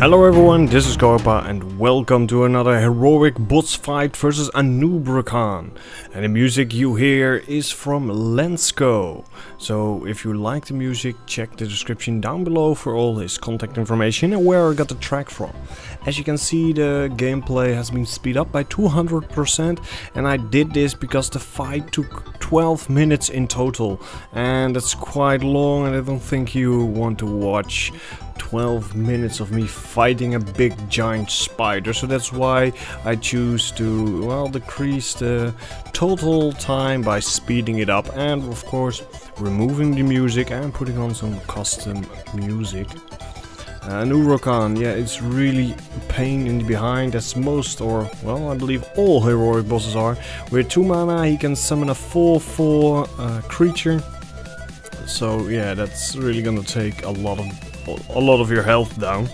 Hello everyone, this is Korpah and welcome to another heroic boss fight versus Anub'Rekhan. And the music you hear is from Lensko. So if you like the music, check the description down below for all his contact information and where I got the track from. As you can see, the gameplay has been speed up by 200% and I did this because the fight took 12 minutes in total. And that's quite long and I don't think you want to watch 12 minutes of me fighting a big giant spider, so that's why I choose to, well, decrease the total time by speeding it up and of course removing the music and putting on some custom music. Anub'Rekhan, yeah, it's really a pain in the behind, as most, or well, I believe all heroic bosses are. With 2 mana he can summon a 4/4 creature, so yeah, that's really gonna take a lot of your health down.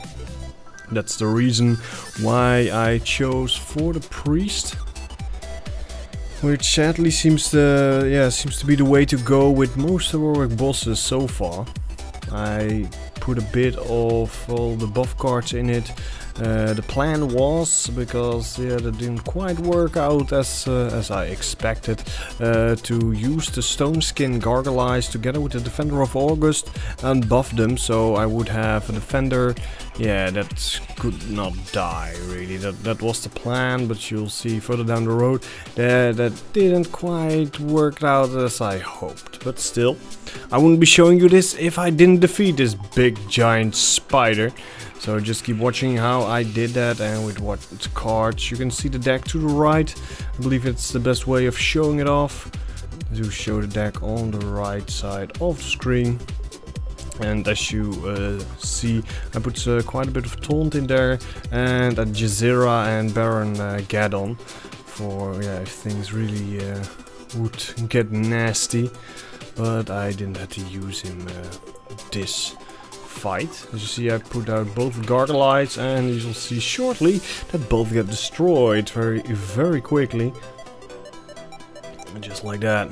That's the reason why I chose for the priest, which sadly seems to be the way to go with most heroic bosses so far. I put a bit of all the buff cards in it. The plan was, because that didn't quite work out as I expected, to use the stone skin gargoyles together with the defender of August and buff them, so I would have a defender, that could not die really. That was the plan, but you'll see further down the road that didn't quite work out as I hoped. But still, I wouldn't be showing you this if I didn't defeat this big giant spider. So just keep watching how I did that and with what cards. You can see the deck to the right. I believe it's the best way of showing it off, to show the deck on the right side of the screen. And as you see, I put quite a bit of taunt in there and a Jazeera and Baron Gaddon for if things really would get nasty. But I didn't have to use him this fight. As you see, I put out both gargoyles and you'll see shortly that both get destroyed very quickly. Just like that.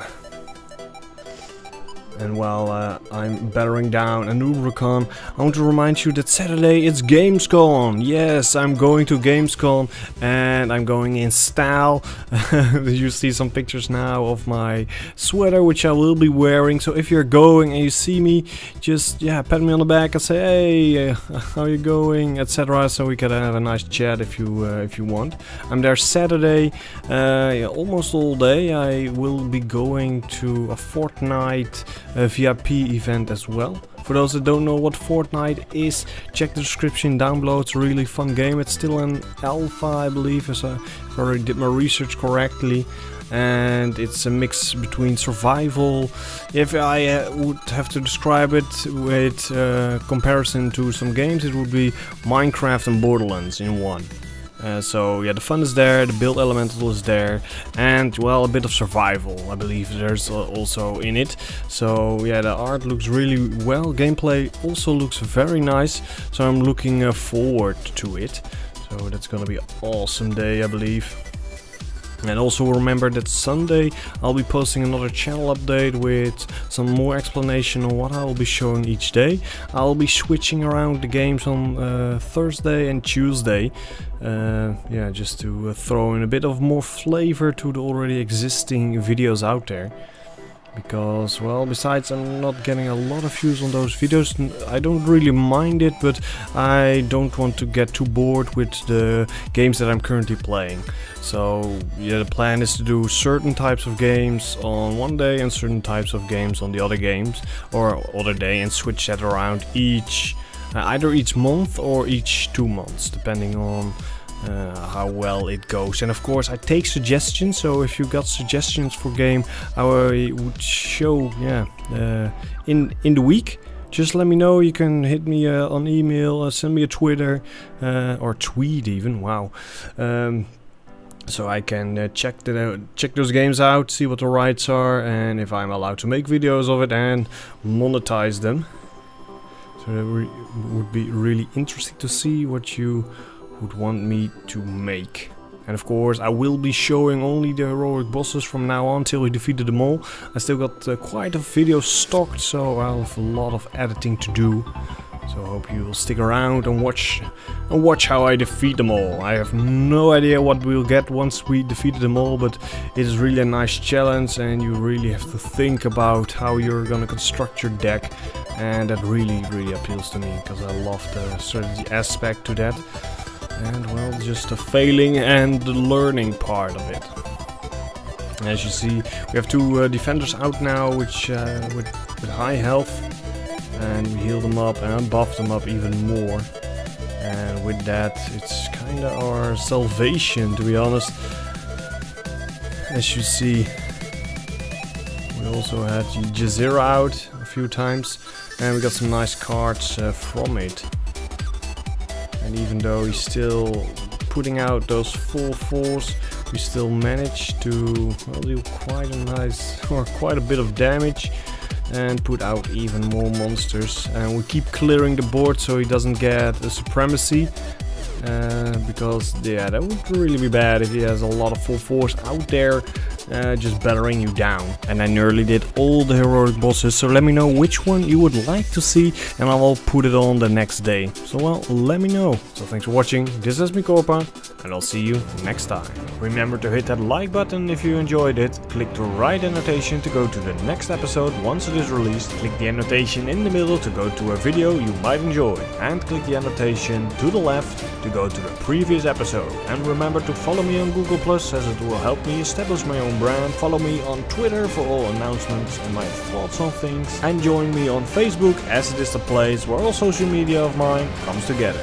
And while I'm battering down Anub'Rekhan, I want to remind you that Saturday it's Gamescom. Yes, I'm going to Gamescom and I'm going in style. You see some pictures now of my sweater, which I will be wearing. So if you're going and you see me, just pat me on the back and say, hey, how you going, etc. So we can have a nice chat if you want. I'm there Saturday, almost all day. I will be going to a Fortnite VIP event as well. For those that don't know what Fortnite is, check the description down below. It's a really fun game. It's still an alpha, I believe, if I already did my research correctly. And it's a mix between survival. If I would have to describe it with comparison to some games, it would be Minecraft and Borderlands in one. So the fun is there, the build elemental is there, and well, a bit of survival I believe there's also in it. So the art looks really well, gameplay also looks very nice, so I'm looking forward to it. So that's gonna be an awesome day, I believe. And also remember that Sunday I'll be posting another channel update with some more explanation on what I will be showing each day. I'll be switching around the games on Thursday and Tuesday. Just to throw in a bit of more flavor to the already existing videos out there. Because, well, besides I'm not getting a lot of views on those videos, I don't really mind it, but I don't want to get too bored with the games that I'm currently playing. So, the plan is to do certain types of games on one day and certain types of games on the other day, and switch that around either each month or each 2 months, depending on how well it goes. And of course I take suggestions, so if you got suggestions for game I would show in the week, just let me know. You can hit me on email, send me a Twitter or tweet even, wow. So I can check those games out, see what the rights are, and if I'm allowed to make videos of it and monetize them. So that would be really interesting to see what you would want me to make. And of course I will be showing only the heroic bosses from now on till we defeated them all. I still got quite a video stocked, so I'll have a lot of editing to do. So I hope you will stick around and watch how I defeat them all. I have no idea what we'll get once we defeated them all, but it is really a nice challenge, and you really have to think about how you're gonna construct your deck, and that really appeals to me because I love the strategy aspect to that, and well, just the failing and the learning part of it. As you see, we have two defenders out now, which with high health, and we heal them up and buff them up even more. And with that, it's kinda our salvation, to be honest. As you see, we also had Jazeera out a few times, and we got some nice cards from it. And even though he's still putting out those full fours, we still managed to, well, do quite a nice, or quite a bit of damage, and put out even more monsters. And we keep clearing the board so he doesn't get a supremacy, because yeah, that would really be bad if he has a lot of full force out there just battering you down. And I nearly did all the heroic bosses, so let me know which one you would like to see and I will put it on the next day. So well, let me know. So thanks for watching, this has been Korpah, and I'll see you next time. Remember to hit that like button if you enjoyed it, click the right annotation to go to the next episode once it is released, click the annotation in the middle to go to a video you might enjoy, and click the annotation to the left to go to the previous episode. And remember to follow me on Google+, as it will help me establish my own brand. Follow me on Twitter for all announcements and my thoughts on things, and join me on Facebook, as it is the place where all social media of mine comes together.